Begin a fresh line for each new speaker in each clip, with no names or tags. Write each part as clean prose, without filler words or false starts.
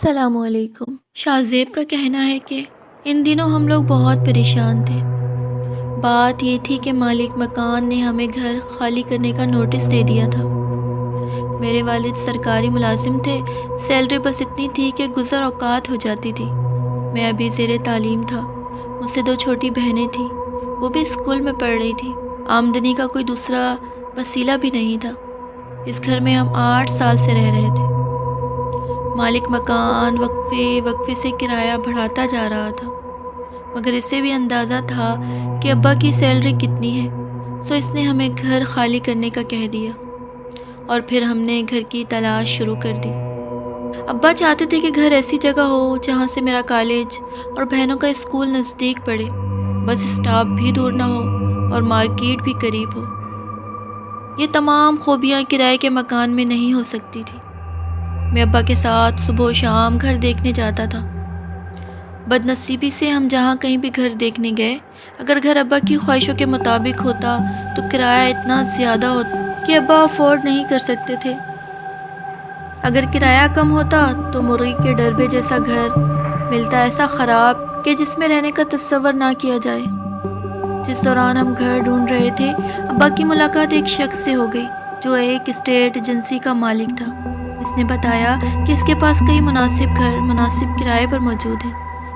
السلام علیکم۔ شاہزیب کا کہنا ہے کہ ان دنوں ہم لوگ بہت پریشان تھے۔ بات یہ تھی کہ مالک مکان نے ہمیں گھر خالی کرنے کا نوٹس دے دیا تھا۔ میرے والد سرکاری ملازم تھے، سیلری بس اتنی تھی کہ گزر اوقات ہو جاتی تھی۔ میں ابھی زیر تعلیم تھا، مجھ سے 2 چھوٹی بہنیں تھیں، وہ بھی اسکول میں پڑھ رہی تھی۔ آمدنی کا کوئی دوسرا وسیلہ بھی نہیں تھا۔ اس گھر میں ہم 8 سال سے رہ رہے تھے۔ مالک مکان وقفے وقفے سے کرایہ بڑھاتا جا رہا تھا، مگر اسے بھی اندازہ تھا کہ ابا کی سیلری کتنی ہے، سو اس نے ہمیں گھر خالی کرنے کا کہہ دیا اور پھر ہم نے گھر کی تلاش شروع کر دی۔ ابا چاہتے تھے کہ گھر ایسی جگہ ہو جہاں سے میرا کالج اور بہنوں کا اسکول نزدیک پڑے، بس اسٹاپ بھی دور نہ ہو اور مارکیٹ بھی قریب ہو۔ یہ تمام خوبیاں کرائے کے مکان میں نہیں ہو سکتی تھی۔ میں ابا کے ساتھ صبح و شام گھر دیکھنے جاتا تھا۔ بد نصیبی سے ہم جہاں کہیں بھی گھر دیکھنے گئے، اگر گھر ابا کی خواہشوں کے مطابق ہوتا تو کرایہ اتنا زیادہ ہوتا کہ ابا افورڈ نہیں کر سکتے تھے۔ اگر کرایہ کم ہوتا تو مرغی کے ڈربے جیسا گھر ملتا، ایسا خراب کہ جس میں رہنے کا تصور نہ کیا جائے۔ جس دوران ہم گھر ڈھونڈ رہے تھے، ابا کی ملاقات ایک شخص سے ہو گئی جو ایک اسٹیٹ ایجنسی کا مالک تھا۔ اس نے بتایا کہ اس کے پاس کئی مناسب گھر مناسب کرائے پر موجود ہیں۔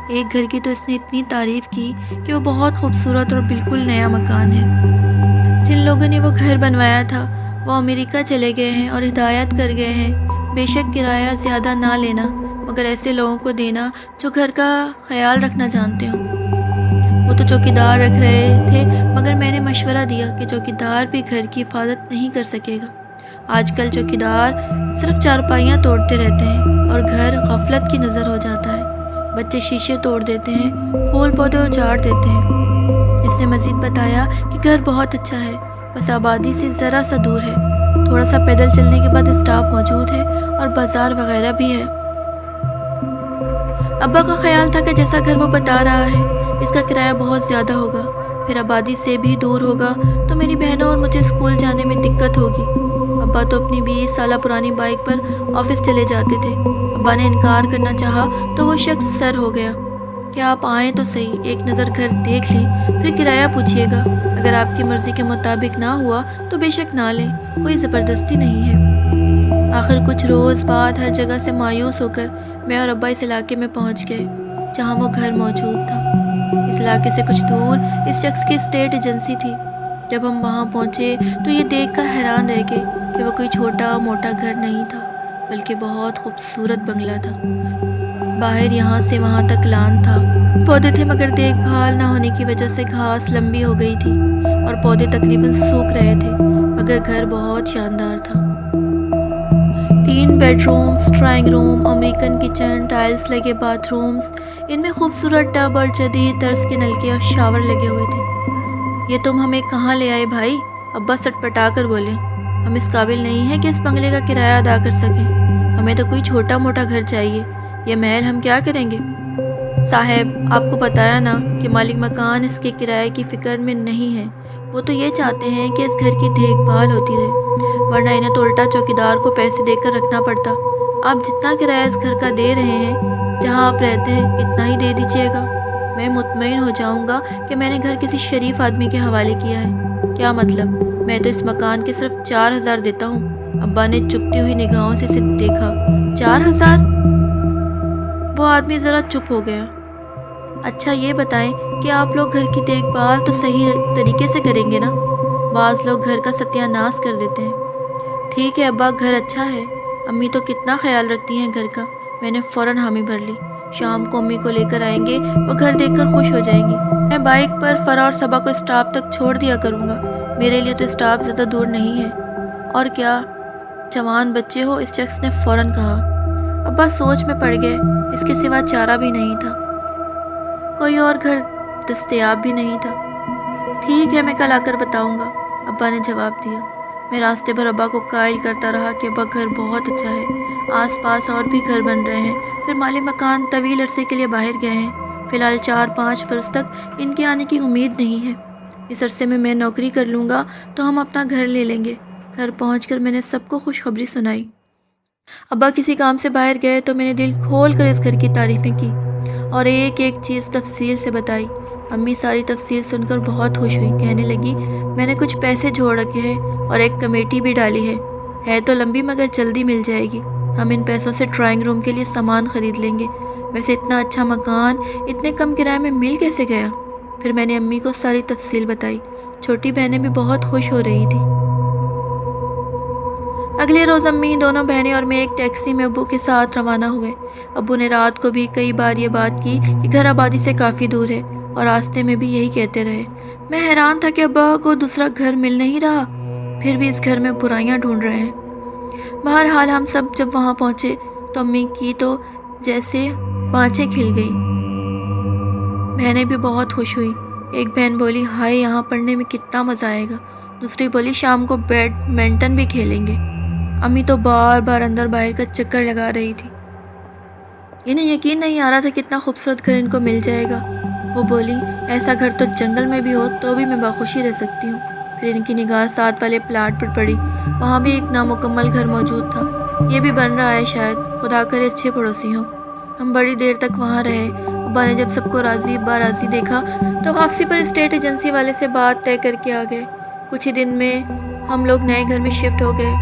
ایک گھر کی تو اس نے اتنی تعریف کی کہ وہ بہت خوبصورت اور بالکل نیا مکان ہے۔ جن لوگوں نے وہ گھر بنوایا تھا وہ امریکہ چلے گئے ہیں اور ہدایت کر گئے ہیں بے شک کرایہ زیادہ نہ لینا، مگر ایسے لوگوں کو دینا جو گھر کا خیال رکھنا جانتے ہوں۔ وہ تو چوکیدار رکھ رہے تھے، مگر میں نے مشورہ دیا کہ چوکیدار بھی گھر کی حفاظت نہیں کر سکے گا۔ آج کل چوکیدار صرف چارپائیاں توڑتے رہتے ہیں اور گھر غفلت کی نظر ہو جاتا ہے۔ بچے شیشے توڑ دیتے ہیں، پھول پودے اجاڑ دیتے ہیں۔ اس نے مزید بتایا کہ گھر بہت اچھا ہے، بس آبادی سے ذرا سا دور ہے۔ تھوڑا سا پیدل چلنے کے بعد اسٹاپ موجود ہے اور بازار وغیرہ بھی ہے۔ ابا کا خیال تھا کہ جیسا گھر وہ بتا رہا ہے اس کا کرایہ بہت زیادہ ہوگا، پھر آبادی سے بھی دور ہوگا تو میری بہنوں اور مجھے اسکول جانے میں دقت ہوگی۔ ابا تو اپنی 20 سالہ پرانی بائک پر آفس چلے جاتے تھے۔ ابا نے انکار کرنا چاہا تو وہ شخص سر ہو گیا کہ آپ آئیں تو صحیح، ایک نظر گھر دیکھ لیں، پھر کرایہ پوچھیے گا۔ اگر آپ کی مرضی کے مطابق نہ ہوا تو بے شک نہ لیں، کوئی زبردستی نہیں ہے۔ آخر کچھ روز بعد ہر جگہ سے مایوس ہو کر میں اور ابا اس علاقے میں پہنچ گئے جہاں وہ گھر موجود تھا۔ اس علاقے سے کچھ دور اس شخص کی اسٹیٹ ایجنسی تھی۔ جب ہم وہاں پہنچے تو یہ دیکھ کر حیران رہ گئے کہ وہ کوئی چھوٹا موٹا گھر نہیں تھا، بلکہ بہت خوبصورت بنگلہ تھا۔ باہر یہاں سے وہاں تک لان تھا، پودے تھے مگر دیکھ بھال نہ ہونے کی وجہ سے گھاس لمبی ہو گئی تھی اور پودے تقریباً سوکھ رہے تھے، مگر گھر بہت شاندار تھا۔ 3 bedrooms, drawing room, American kitchen, tiles لگے باتھ رومز، ان میں خوبصورت ٹب اور جدید طرز کے نلکے اور شاور لگے ہوئے تھے۔ یہ تم ہمیں کہاں لے آئے بھائی؟ ابا سٹ پٹا کر بولے۔ ہم اس قابل نہیں ہیں کہ اس بنگلے کا کرایہ ادا کر سکیں، ہمیں تو کوئی چھوٹا موٹا گھر چاہیے، یہ محل ہم کیا کریں گے؟ صاحب آپ کو بتایا نا کہ مالک مکان اس کے کرائے کی فکر میں نہیں ہے، وہ تو یہ چاہتے ہیں کہ اس گھر کی دیکھ بھال ہوتی رہے، ورنہ انہیں تو الٹا چوکیدار کو پیسے دے کر رکھنا پڑتا۔ آپ جتنا کرایہ اس گھر کا دے رہے ہیں، جہاں آپ رہتے ہیں اتنا ہی دے دیجیے گا، میں مطمئن ہو جاؤں گا کہ میں نے گھر کسی شریف آدمی کے حوالے کیا ہے۔ کیا مطلب؟ میں تو اس مکان کے صرف 4000 دیتا ہوں۔ ابا نے چپتی ہوئی نگاہوں سے اسے دیکھا۔ 4000؟ وہ آدمی ذرا چپ ہو گیا۔ اچھا یہ بتائیں کہ آپ لوگ گھر کی دیکھ بھال تو صحیح طریقے سے کریں گے نا؟ بعض لوگ گھر کا ستیہ ناش کر دیتے ہیں۔ ٹھیک ہے ابا، گھر اچھا ہے، امی تو کتنا خیال رکھتی ہیں گھر کا۔ میں نے فوراً حامی بھر لی۔ شام کو امی کو لے کر آئیں گے، وہ گھر دیکھ کر خوش ہو جائیں گی۔ میں بائک پر فرا اور صبا کو اسٹاپ تک چھوڑ دیا کروں گا، میرے لیے تو اسٹاپ زیادہ دور نہیں ہے۔ اور کیا جوان بچے ہو، اس شخص نے فوراً کہا۔ ابا سوچ میں پڑ گئے، اس کے سوا چارہ بھی نہیں تھا، کوئی اور گھر دستیاب بھی نہیں تھا۔ ٹھیک ہے میں کل آ کر بتاؤں گا، ابا نے جواب دیا۔ میں راستے بھر ابا کو قائل کرتا رہا کہ ابا گھر بہت اچھا ہے، آس پاس اور بھی گھر بن رہے ہیں۔ پھر مالک مکان طویل عرصے کے لیے باہر گئے ہیں، فی الحال 4-5 برس تک ان کے آنے کی امید نہیں ہے۔ اس عرصے میں نوکری کر لوں گا تو ہم اپنا گھر لے لیں گے۔ گھر پہنچ کر میں نے سب کو خوشخبری سنائی۔ ابا کسی کام سے باہر گئے تو میں نے دل کھول کر اس گھر کی تعریفیں کی اور ایک ایک چیز تفصیل سے بتائی۔ امی ساری تفصیل سن کر بہت خوش ہوئی، کہنے لگی میں نے کچھ پیسے جوڑ رکھے ہیں اور ایک کمیٹی بھی ڈالی ہے تو لمبی مگر جلدی مل جائے گی۔ ہم ان پیسوں سے ڈرائنگ روم کے لیے سامان خرید لیں گے۔ ویسے اتنا اچھا مکان اتنے کم کرائے میں مل کیسے گیا؟ پھر میں نے امی کو ساری تفصیل بتائی۔ چھوٹی بہنیں بھی بہت خوش ہو رہی تھی۔ اگلے روز امی، دونوں بہنیں اور میں ایک ٹیکسی میں ابو کے ساتھ روانہ ہوئے۔ ابو نے رات کو بھی کئی بار یہ بات کی کہ گھر آبادی سے کافی دور ہے اور راستے میں بھی یہی کہتے رہے۔ میں حیران تھا کہ ابا کو دوسرا گھر مل نہیں رہا، پھر بھی اس گھر میں برائیاں ڈھونڈ رہے ہیں۔ بہرحال ہم سب جب وہاں پہنچے تو امی کی تو جیسے بانچیں کھل گئی۔ بہنیں بھی بہت خوش ہوئی۔ ایک بہن بولی ہائے یہاں پڑھنے میں کتنا مزہ آئے گا، دوسری بولی شام کو بیڈمنٹن بھی کھیلیں گے۔ امی تو بار بار اندر باہر کا چکر لگا رہی تھی۔ انہیں یقین نہیں آ رہا تھا کتنا خوبصورت گھر ان کو مل جائے گا۔ وہ بولی ایسا گھر تو جنگل میں بھی ہو تو بھی میں بخوشی رہ سکتی ہوں۔ پھر ان کی نگاہ ساتھ والے پلاٹ پر پڑی، وہاں بھی ایک نامکمل گھر موجود تھا۔ یہ بھی بن رہا ہے شاید، خدا کرے اچھے پڑوسی ہوں۔ ہم بڑی دیر تک وہاں رہے۔ ابا نے جب سب کو راضی باراضی دیکھا تو واپسی پر اسٹیٹ ایجنسی والے سے بات طے کر کے آ گئے۔ کچھ ہی دن میں ہم لوگ نئے گھر میں شفٹ ہو گئے۔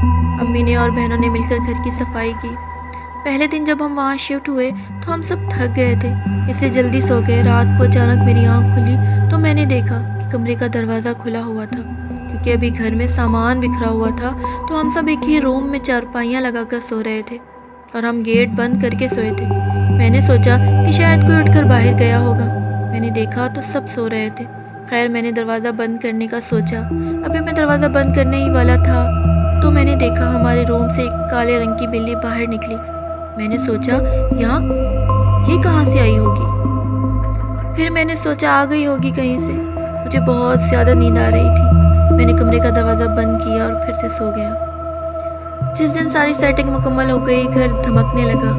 امی نے اور بہنوں نے مل کر گھر کی صفائی کی۔ پہلے دن جب ہم وہاں شفٹ ہوئے تو ہم سب تھک گئے تھے، اس لیے جلدی سو گئے۔ رات کو اچانک میری آنکھ کھلی تو میں نے دیکھا کہ کمرے کا دروازہ کھلا ہوا تھا۔ کیونکہ ابھی گھر میں سامان بکھرا ہوا تھا تو ہم سب ایک ہی روم میں چارپائیاں لگا کر سو رہے تھے اور ہم گیٹ بند کر کے سوئے تھے۔ میں نے سوچا کہ شاید کوئی اٹھ کر باہر گیا ہوگا۔ میں نے دیکھا تو سب سو رہے تھے۔ خیر میں نے دروازہ بند کرنے کا سوچا۔ ابھی میں دروازہ بند کرنے ہی والا تھا تو میں نے دیکھا ہمارے روم سے ایک کالے رنگ کی بلی باہر نکلی۔ میں نے سوچا یہاں یہ کہاں سے آئی ہوگی؟ پھر میں نے سوچا آ گئی ہوگی کہیں سے۔ مجھے بہت زیادہ نیند آ رہی تھی۔ میں نے کمرے کا دروازہ بند کیا اور پھر سے سو گیا۔ جس دن ساری سیٹنگ مکمل ہو گئی، گھر دھمکنے لگا۔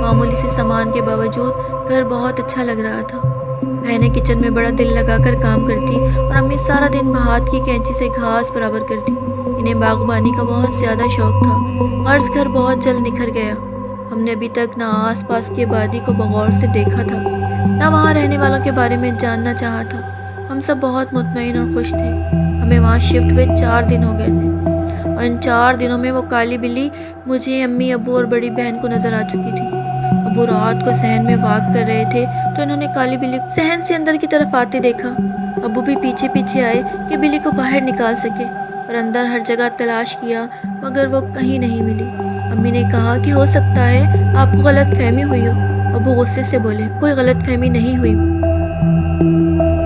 معمولی سے سامان کے باوجود گھر بہت اچھا لگ رہا تھا۔ بہنیں کچن میں بڑا دل لگا کر کام کرتی اور امی سارا دن ہاتھ کی کینچی سے گھاس برابر کرتی۔ انہیں باغبانی کا بہت زیادہ شوق تھا۔ غرض گھر بہت جلد نکھر گیا۔ ہم نے ابھی تک نہ آس پاس کی آبادی کو بغور سے دیکھا تھا، نہ وہاں رہنے والوں کے بارے میں جاننا چاہا تھا۔ ہم سب بہت مطمئن اور خوش تھے۔ ہمیں وہاں شفٹ ہوئے 4 دن ہو گئے تھے اور ان 4 دنوں میں وہ کالی بلی مجھے، امی، ابو اور بڑی بہن کو نظر آ چکی تھی۔ ابو رات کو صحن میں واک کر رہے تھے تو انہوں نے کالی بلی کو صحن سے اندر کی طرف آتے دیکھا۔ ابو بھی پیچھے پیچھے آئے کہ بلی کو باہر نکال سکے اور اندر ہر جگہ تلاش کیا مگر وہ کہیں نہیں ملی۔ امی نے کہا کہ ہو سکتا ہے آپ کو غلط فہمی ہوئی ہو۔ ابو غصے سے بولے کوئی غلط فہمی نہیں ہوئی،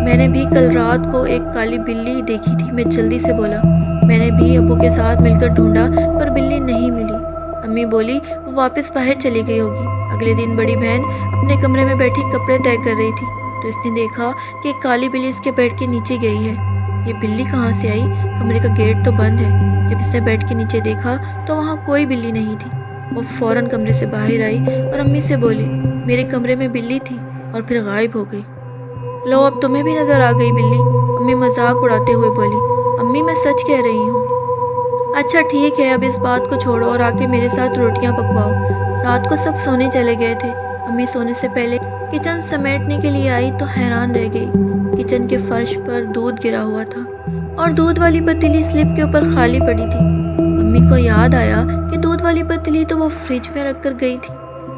میں نے بھی کل رات کو ایک کالی بلی دیکھی تھی۔ میں جلدی سے بولا میں نے بھی ابو کے ساتھ مل کر ڈھونڈا پر بلی نہیں ملی۔ امی بولی وہ واپس باہر چلی گئی ہوگی۔ اگلے دن بڑی بہن اپنے کمرے میں بیٹھی کپڑے طے کر رہی تھی تو اس نے دیکھا کہ ایک کالی بلی اس کے بیڈ کے نیچے گئی ہے۔ یہ بلی کہاں سے آئی؟ کمرے کا گیٹ تو بند ہے۔ جب اس نے بیڈ کے نیچے دیکھا تو وہاں کوئی بلی نہیں تھی۔ وہ فوراً کمرے سے باہر آئی اور امی سے بولی میرے کمرے میں بلی تھی اور پھر غائب ہو گئی۔ لو اب تمہیں بھی نظر آ گئی بلی، امی مذاق اڑاتے ہوئے بولی۔ امی میں سچ کہہ رہی ہوں۔ اچھا ٹھیک ہے اب اس بات کو چھوڑو اور آ کے میرے ساتھ روٹیاں پکواؤ۔ رات کو سب سونے چلے گئے تھے۔ امی سونے سے پہلے کچن سمیٹنے کے لیے آئی تو حیران رہ گئی۔ کچن کے فرش پر دودھ گرا ہوا تھا اور دودھ والی پتیلی سلپ کے اوپر خالی پڑی تھی۔ امی کو یاد آیا کہ دودھ والی پتیلی تو وہ فریج میں رکھ کر گئی تھی،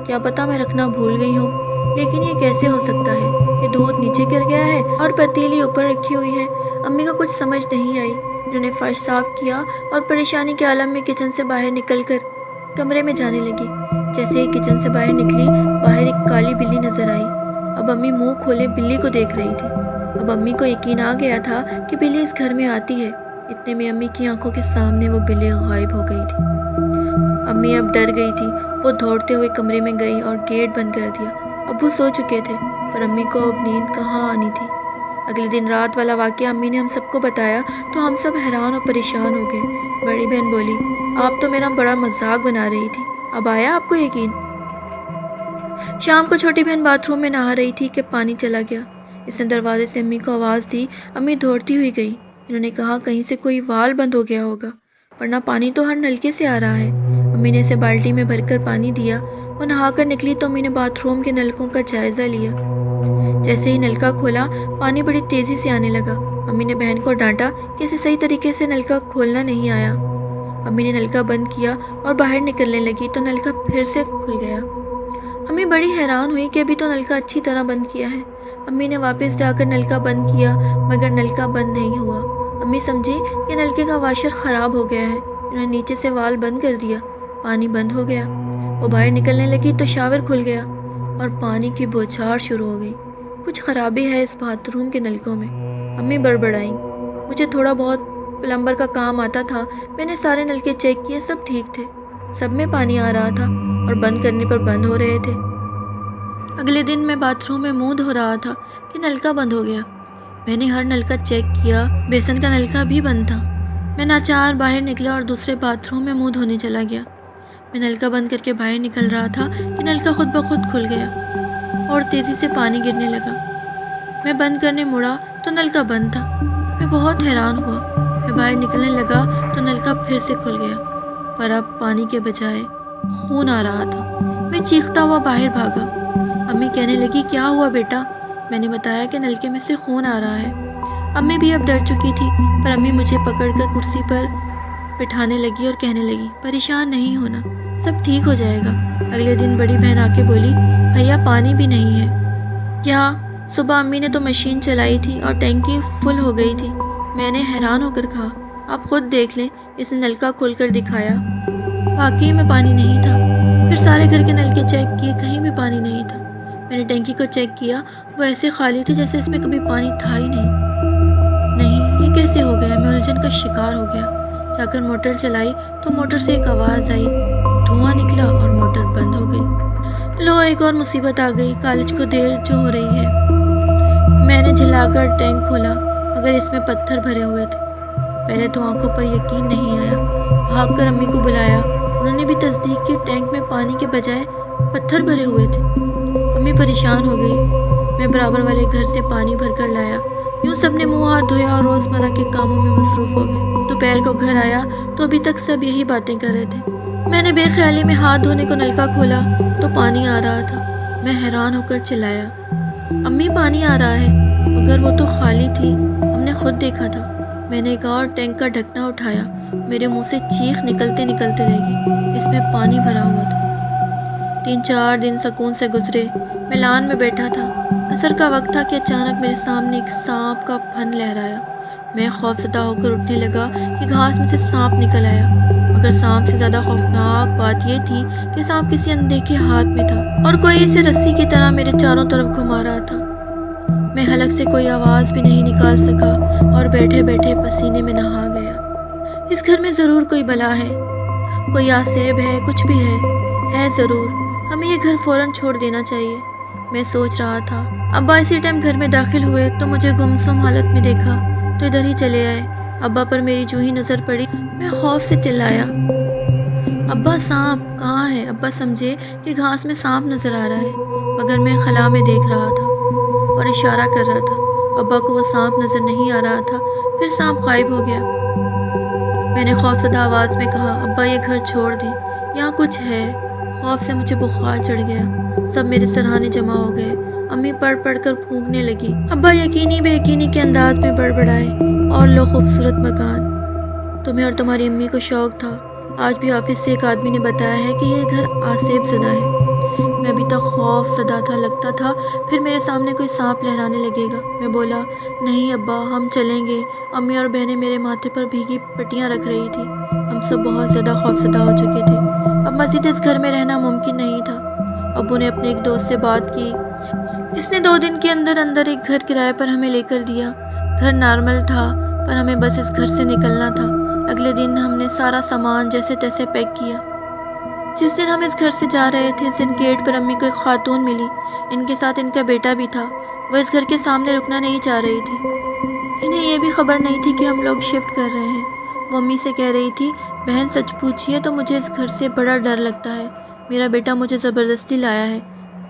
کیا پتا میں رکھنا بھول گئی ہوں۔ لیکن یہ کیسے ہو سکتا ہے کہ دودھ نیچے گر گیا ہے اور پتیلی اوپر رکھی ہوئی ہے؟ امی کو کچھ سمجھ نہیں آئی۔ انہوں نے فرش صاف کیا اور پریشانی کے عالم میں کچن سے باہر نکل کر کمرے میں جانے لگی۔ جیسے ہی کچن سے باہر نکلی، باہر ایک کالی بلی نظر آئی۔ اب امی منہ کھولے بلی کو دیکھ رہی تھی۔ اب امی کو یقین آ گیا تھا کہ بلی اس گھر میں آتی ہے۔ اتنے میں امی کی آنکھوں کے سامنے وہ بلی غائب ہو گئی تھی۔ امی اب ڈر گئی تھی۔ وہ دوڑتے ہوئے کمرے میں گئی اور گیٹ بند کر دیا۔ ابو سو چکے تھے پر امی کو اب نیند کہاں آنی تھی۔ اگلے دن رات والا واقعہ امی نے ہم سب کو بتایا تو ہم سب حیران اور پریشان ہو گئے۔ بڑی بہن بولی آپ تو میرا بڑا مذاق بنا رہی تھی، اب آیا آپ کو یقین؟ شام کو چھوٹی بہن باتھ روم میں نہا رہی تھی کہ پانی چلا گیا۔ اس نے دروازے سے امی کو آواز دی۔ امی دوڑتی ہوئی گئی۔ انہوں نے کہا کہیں سے کوئی وال بند ہو گیا ہوگا ورنہ پانی تو ہر نلکے سے آ رہا ہے۔ امی نے اسے بالٹی میں بھر کر پانی دیا۔ وہ نہا کر نکلی تو امی نے باتھ روم کے نلکوں کا جائزہ لیا۔ جیسے ہی نلکا کھولا پانی بڑی تیزی سے آنے لگا۔ امی نے بہن کو ڈانٹا کہ اسے صحیح طریقے سے نلکا کھولنا نہیں آیا۔ امی نے نلکا بند کیا اور باہر نکلنے لگی تو نلکا پھر سے کھل گیا۔ امی بڑی حیران ہوئی کہ ابھی تو نلکا اچھی طرح بند کیا ہے۔ امی نے واپس جا کر نلکا بند کیا مگر نلکا بند نہیں ہوا۔ امی سمجھی کہ نلکے کا واشر خراب ہو گیا ہے۔ انہوں نے نیچے سے وال بند کر دیا، پانی بند ہو گیا۔ وہ باہر نکلنے لگی تو شاور کھل گیا اور پانی کی بوچھار شروع ہو گئی۔ کچھ خرابی ہے اس باتھ روم کے نلکوں میں، امی بڑبڑائیں۔ مجھے تھوڑا بہت پلمبر کا کام آتا تھا، میں نے سارے نلکے چیک کیے، سب ٹھیک تھے، سب میں پانی آ رہا تھا اور بند کرنے پر بند ہو رہے تھے۔ اگلے دن میں باتھ روم میں منہ دھو رہا تھا کہ نلکا بند ہو گیا۔ میں نے ہر نلکا چیک کیا، بیسن کا نلکا بھی بند تھا۔ میں ناچار باہر نکلا اور دوسرے باتھ روم میں منہ دھونے چلا گیا۔ میں نلکا بند کر کے باہر نکل رہا تھا کہ نلکا خود بخود کھل گیا اور تیزی سے پانی گرنے لگا۔ میں بند کرنے مڑا تو نلکا بند تھا۔ میں بہت حیران ہوا۔ میں باہر نکلنے لگا تو نلکا پھر سے کھل گیا، پر اب پانی کے بجائے خون آ رہا تھا۔ میں چیختا ہوا باہر بھاگا۔ امی کہنے لگی کیا ہوا بیٹا؟ میں نے بتایا کہ نلکے میں سے خون آ رہا ہے۔ امی بھی اب ڈر چکی تھی، پر امی مجھے پکڑ کر کرسی پر بٹھانے لگی اور کہنے لگی پریشان نہیں ہونا، سب ٹھیک ہو جائے گا۔ اگلے دن بڑی بہن آ کے بولی بھیا پانی بھی نہیں ہے۔ کیا؟ صبح امی نے تو مشین چلائی تھی اور ٹینکی فل ہو گئی تھی۔ میں نے حیران ہو کر کہا آپ خود دیکھ لیں۔ اس نے نلکا کھول کر دکھایا، واقعی میں پانی نہیں تھا۔ پھر سارے گھر کے نلکے چیک کیے، کہیں بھی پانی نہیں تھا۔ میں نے ٹینکی کو چیک کیا، وہ ایسے خالی تھی جیسے اس میں کبھی پانی تھا ہی نہیں، یہ کیسے ہو گیا؟ میں الجھن کا شکار ہو گیا۔ جا کر موٹر چلائی تو موٹر سے ایک آواز آئی، دھواں نکلا اور موٹر بند ہو گئی۔ لو ایک اور مصیبت آ گئی، کالج کو دیر جو ہو رہی ہے۔ میں نے جھلا کر ٹینک کھولا مگر اس میں پتھر بھرے ہوئے تھے۔ پہلے تو آنکھوں پر یقین نہیں آیا، بھاگ کر امی کو بلایا، انہوں نے بھی تصدیق کی، ٹینک میں پانی کے بجائے پتھر بھرے ہوئے تھے۔ امی پریشان ہو گئی۔ میں برابر والے گھر سے پانی بھر کر لایا۔ یوں سب نے منہ ہاتھ دھویا اور روزمرہ کے کاموں میں مصروف ہو گئے۔ دوپہر کو گھر آیا تو ابھی تک سب یہی باتیں کر رہے تھے۔ میں نے بے خیالی میں ہاتھ دھونے کو نلکا کھولا تو پانی آ رہا تھا۔ میں حیران ہو کر چلایا امی پانی آ رہا ہے، مگر وہ تو خالی تھی، ہم نے خود دیکھا تھا۔ میں نے ایک اور ٹینک کا ڈھکنا اٹھایا، میرے منہ سے چیخ نکلتے نکلتے رہ گئی، اس میں پانی بھرا ہوا تھا۔ 3-4 دن سکون سے گزرے۔ میں لان میں بیٹھا تھا، عصر کا وقت تھا کہ اچانک میرے سامنے ایک سانپ کا پھن لہرایا۔ میں خوف زدہ ہو کر اٹھنے لگا کہ گھاس میں سے سانپ نکل آیا، مگر سانپ سے زیادہ خوفناک بات یہ تھی کہ سانپ کسی اندیکھے ہاتھ میں تھا اور کوئی اسے رسی کی طرح میرے چاروں طرف گھما رہا تھا۔ میں حلق سے کوئی آواز بھی نہیں نکال سکا اور بیٹھے بیٹھے پسینے میں نہا گیا۔ اس گھر میں ضرور کوئی بلا ہے، کوئی آسیب ہے، کچھ بھی ہے ضرور، ہمیں یہ گھر فوراً چھوڑ دینا چاہیے۔ میں سوچ رہا تھا۔ ابا اسی ٹائم گھر میں داخل ہوئے تو مجھے گمسم حالت میں دیکھا تو ادھر ہی چلے آئے۔ ابا پر میری جو ہی نظر پڑی میں خوف سے چلایا، ابا سانپ کہاں ہے؟ ابا سمجھے کہ گھاس میں سانپ نظر آ رہا ہے، مگر میں خلا میں دیکھ رہا تھا اور اشارہ کر رہا تھا۔ ابا کو وہ سانپ نظر نہیں آ رہا تھا، پھر سانپ غائب ہو گیا۔ میں نے خوفزدہ آواز میں کہا ابا یہ گھر چھوڑ دیں، یہاں کچھ ہے۔ خوف سے مجھے بخار چڑھ گیا، سب میرے سرہانے جمع ہو گئے۔ امی پڑھ پڑھ کر پھونکنے لگی، ابا یقینی بے یقینی کے انداز میں بڑبڑائے، اور لو خوبصورت مکان، تمہیں اور تمہاری امی کو شوق تھا۔ آج بھی آفس سے ایک آدمی نے بتایا ہے کہ یہ گھر آسیب زدہ ہے۔ میں ابھی تک خوف زدہ تھا، لگتا تھا پھر میرے سامنے کوئی سانپ لہرانے لگے گا۔ میں بولا نہیں ابا ہم چلیں گے۔ امی اور بہنیں میرے ماتھے پر بھیگی پٹیاں رکھ رہی تھی، ہم سب بہت زیادہ خوفزدہ ہو چکے تھے، اب مزید اس گھر میں رہنا ممکن نہیں تھا۔ ابو نے اپنے ایک دوست سے بات کی، اس نے 2 دن کے اندر اندر ایک گھر کرائے پر ہمیں لے کر دیا۔ گھر نارمل تھا پر ہمیں بس اس گھر سے نکلنا تھا۔ اگلے دن ہم نے سارا سامان جیسے تیسے پیک کیا۔ جس دن ہم اس گھر سے جا رہے تھے اس دن گیٹ پر امی کو ایک خاتون ملی، ان کے ساتھ ان کا بیٹا بھی تھا۔ وہ اس گھر کے سامنے رکنا نہیں چاہ رہی تھی، انہیں یہ بھی خبر نہیں تھی کہ ہم لوگ شفٹ کر رہے ہیں۔ وہ امی سے کہہ رہی تھی بہن سچ پوچھیے تو مجھے اس گھر سے بڑا ڈر لگتا ہے، میرا بیٹا مجھے زبردستی لایا ہے،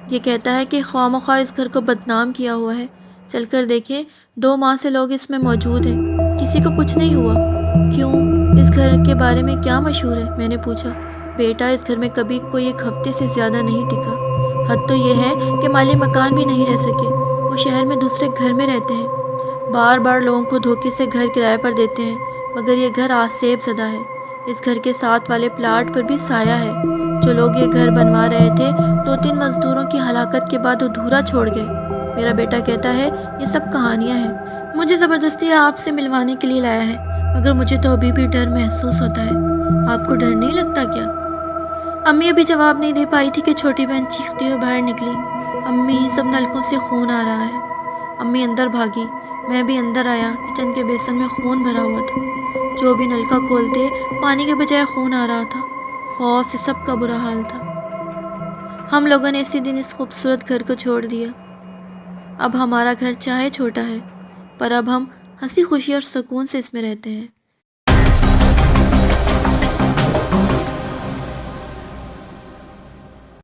یہ کہتا ہے کہ خواہ مخواہ اس گھر کو بدنام کیا ہوا ہے، چل کر دیکھیں 2 ماہ سے لوگ اس میں موجود ہیں، کسی کو کچھ نہیں ہوا۔ کیوں؟ اس گھر کے بارے میں کیا مشہور ہے؟ میں نے پوچھا۔ بیٹا اس گھر میں کبھی کوئی ایک ہفتے سے زیادہ نہیں ٹکا۔ حد تو یہ ہے کہ مالی مکان بھی نہیں رہ سکے، وہ شہر میں دوسرے گھر میں رہتے ہیں، بار بار لوگوں کو دھوکے سے گھر کرائے پر دیتے ہیں، مگر یہ گھر آسیب زدہ ہے۔ اس گھر کے ساتھ والے پلاٹ پر بھی سایہ ہے۔ جو لوگ یہ گھر بنوا رہے تھے 2-3 مزدوروں کی ہلاکت کے بعد ادھورا چھوڑ گئے۔ میرا بیٹا کہتا ہے یہ سب کہانیاں ہیں، مجھے زبردستی آپ سے ملوانے کے لیے لایا ہے، مگر مجھے تو ابھی بھی ڈر محسوس ہوتا ہے۔ آپ کو ڈر نہیں لگتا کیا؟ امی ابھی جواب نہیں دے پائی تھی کہ چھوٹی بہن چیختی ہوئی باہر نکلی، امی سب نلکوں سے خون آ رہا ہے۔ امی اندر بھاگی، میں بھی اندر آیا۔ کچن کے بیسن میں خون بھرا ہوا تھا، جو بھی نلکا کھولتے پانی کے بجائے خون آ رہا تھا۔ خوف سے سب کا برا حال تھا۔ ہم لوگوں نے اسی دن اس خوبصورت گھر کو چھوڑ دیا۔ اب ہمارا گھر چاہے چھوٹا ہے، پر اب ہم ہنسی خوشی اور سکون سے اس میں رہتے ہیں۔